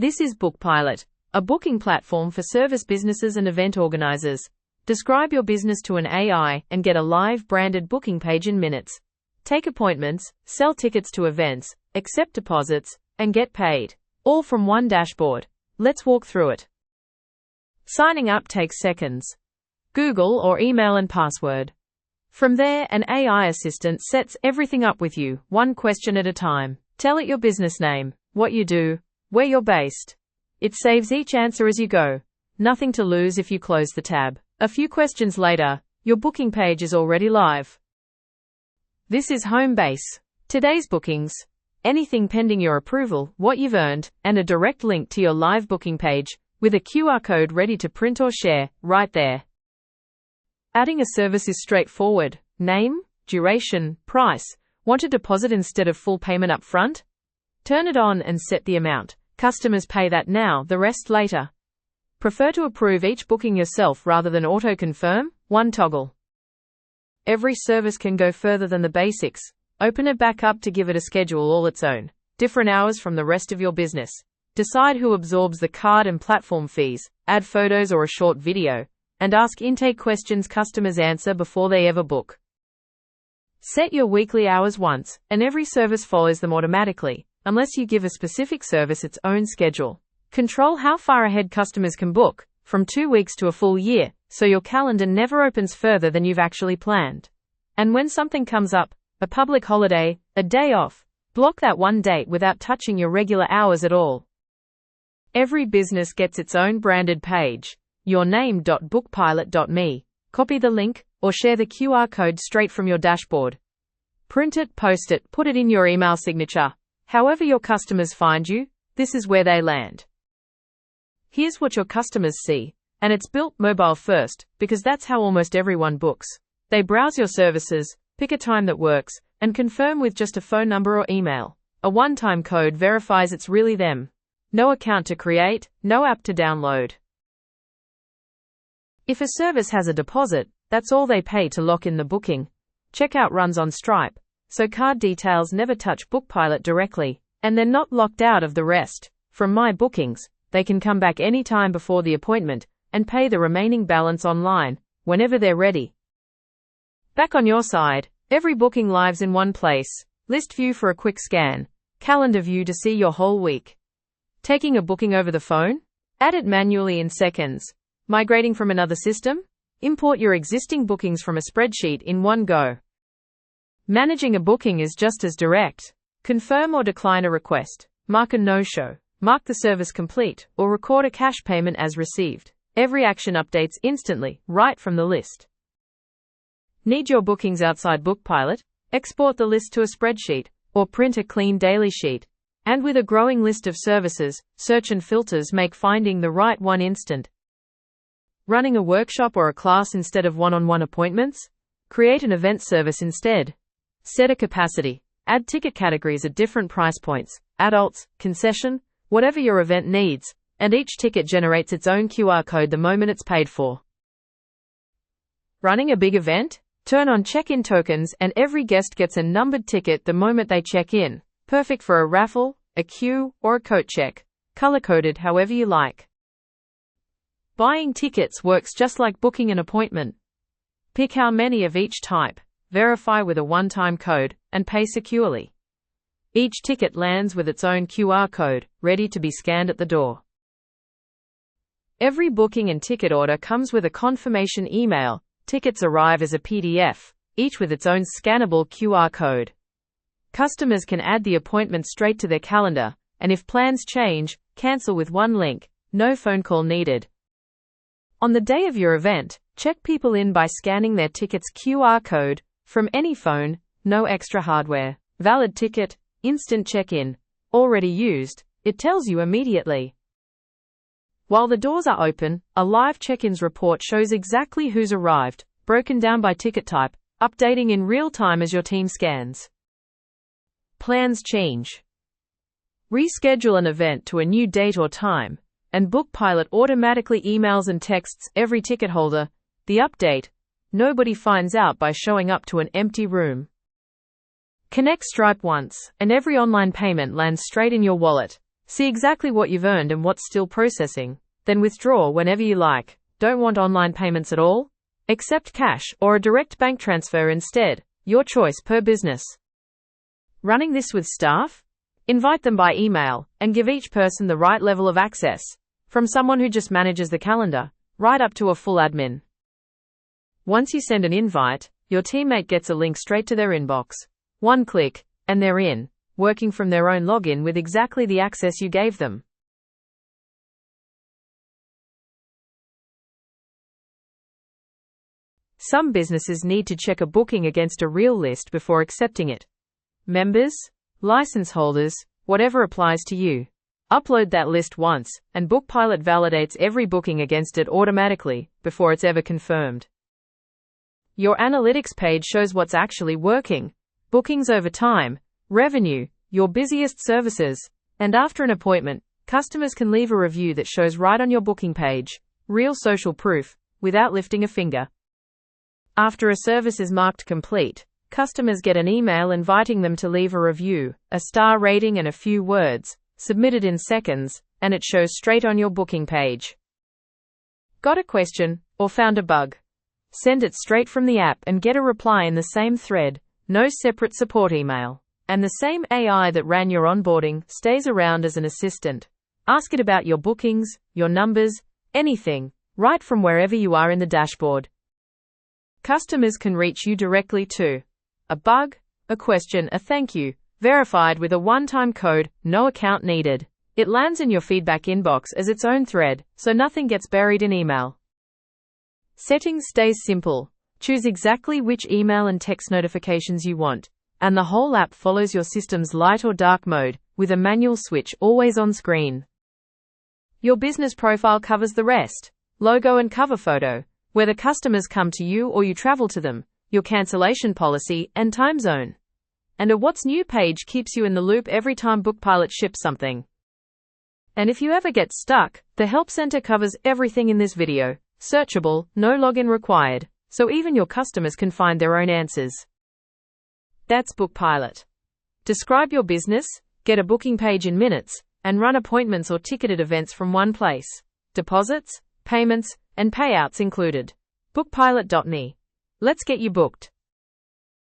This is BookPilot, a booking platform for service businesses and event organizers. Describe your business to an AI and get a live branded booking page in minutes. Take appointments, sell tickets to events, accept deposits, and get paid. All from one dashboard. Let's walk through it. Signing up takes seconds. Google or email and password. From there, an AI assistant sets everything up with you, one question at a time. Tell it your business name, what you do, where you're based. It saves each answer as you go. Nothing to lose if you close the tab. A few questions later, your booking page is already live. This is home base. Today's bookings, anything pending your approval, what you've earned, and a direct link to your live booking page with a QR code ready to print or share, right there. Adding a service is straightforward. Name, duration, price. Want a deposit instead of full payment up front? Turn it on and set the amount. Customers pay that now, the rest later. Prefer to approve each booking yourself rather than auto-confirm? One toggle. Every service can go further than the basics. Open it back up to give it a schedule all its own. Different hours from the rest of your business. Decide who absorbs the card and platform fees. Add photos or a short video. And ask intake questions customers answer before they ever book. Set your weekly hours once, and every service follows them automatically, unless you give a specific service its own schedule. Control how far ahead customers can book, from 2 weeks to a full year, so your calendar never opens further than you've actually planned. And when something comes up, a public holiday, a day off, block that one date without touching your regular hours at all. Every business gets its own branded page. yourname.bookpilot.me. Copy the link, or share the QR code straight from your dashboard. Print it, post it, put it in your email signature. However your customers find you, this is where they land. Here's what your customers see, and it's built mobile first, because that's how almost everyone books. They browse your services, pick a time that works, and confirm with just a phone number or email. A one-time code verifies it's really them. No account to create, no app to download. If a service has a deposit, that's all they pay to lock in the booking. Checkout runs on Stripe, so card details never touch BookPilot directly, and they're not locked out of the rest. From My Bookings, they can come back anytime before the appointment and pay the remaining balance online, whenever they're ready. Back on your side, every booking lives in one place. List view for a quick scan, calendar view to see your whole week. Taking a booking over the phone? Add it manually in seconds. Migrating from another system? Import your existing bookings from a spreadsheet in one go. Managing a booking is just as direct. Confirm or decline a request. Mark a no-show. Mark the service complete, or record a cash payment as received. Every action updates instantly, right from the list. Need your bookings outside BookPilot? Export the list to a spreadsheet, or print a clean daily sheet. And with a growing list of services, search and filters make finding the right one instant. Running a workshop or a class instead of one-on-one appointments? Create an event service instead. Set a capacity. Add ticket categories at different price points, adults, concession, whatever your event needs, and each ticket generates its own QR code the moment it's paid for. Running a big event? Turn on check-in tokens and every guest gets a numbered ticket the moment they check in. Perfect for a raffle, a queue, or a coat check. Color-coded however you like. Buying tickets works just like booking an appointment. Pick how many of each type, verify with a one-time code, and pay securely. Each ticket lands with its own QR code, ready to be scanned at the door. Every booking and ticket order comes with a confirmation email. Tickets arrive as a PDF, each with its own scannable QR code. Customers can add the appointment straight to their calendar, and if plans change, cancel with one link, no phone call needed. On the day of your event, check people in by scanning their ticket's QR code, from any phone, no extra hardware. Valid ticket, instant check-in. Already used, it tells you immediately. While the doors are open, a live check-ins report shows exactly who's arrived, broken down by ticket type, updating in real time as your team scans. Plans change. Reschedule an event to a new date or time, and BookPilot automatically emails and texts every ticket holder the update. Nobody finds out by showing up to an empty room. Connect Stripe once, and every online payment lands straight in your wallet. See exactly what you've earned and what's still processing, then withdraw whenever you like. Don't want online payments at all? Accept cash or a direct bank transfer instead. Your choice per business. Running this with staff? Invite them by email and give each person the right level of access, from someone who just manages the calendar, right up to a full admin. Once you send an invite, your teammate gets a link straight to their inbox. One click, and they're in, working from their own login with exactly the access you gave them. Some businesses need to check a booking against a real list before accepting it. Members, license holders, whatever applies to you. Upload that list once, and BookPilot validates every booking against it automatically before it's ever confirmed. Your analytics page shows what's actually working, bookings over time, revenue, your busiest services, and after an appointment, customers can leave a review that shows right on your booking page, real social proof, without lifting a finger. After a service is marked complete, customers get an email inviting them to leave a review, a star rating and a few words, submitted in seconds, and it shows straight on your booking page. Got a question, or found a bug? Send it straight from the app and get a reply in the same thread, no separate support email. And the same AI that ran your onboarding stays around as an assistant. Ask it about your bookings, your numbers, anything, right from wherever you are in the dashboard. Customers can reach you directly too. A bug, a question, a thank you, verified with a one-time code, no account needed. It lands in your feedback inbox as its own thread, so nothing gets buried in email. Settings stays simple. Choose exactly which email and text notifications you want, and the whole app follows your system's light or dark mode, with a manual switch always on screen. Your business profile covers the rest. Logo and cover photo, whether customers come to you or you travel to them, your cancellation policy and time zone. And a What's New page keeps you in the loop every time BookPilot ships something. And if you ever get stuck, the Help Center covers everything in this video. Searchable, no login required, so even your customers can find their own answers. That's BookPilot. Describe your business, get a booking page in minutes, and run appointments or ticketed events from one place. Deposits, payments, and payouts included. BookPilot.me. Let's get you booked.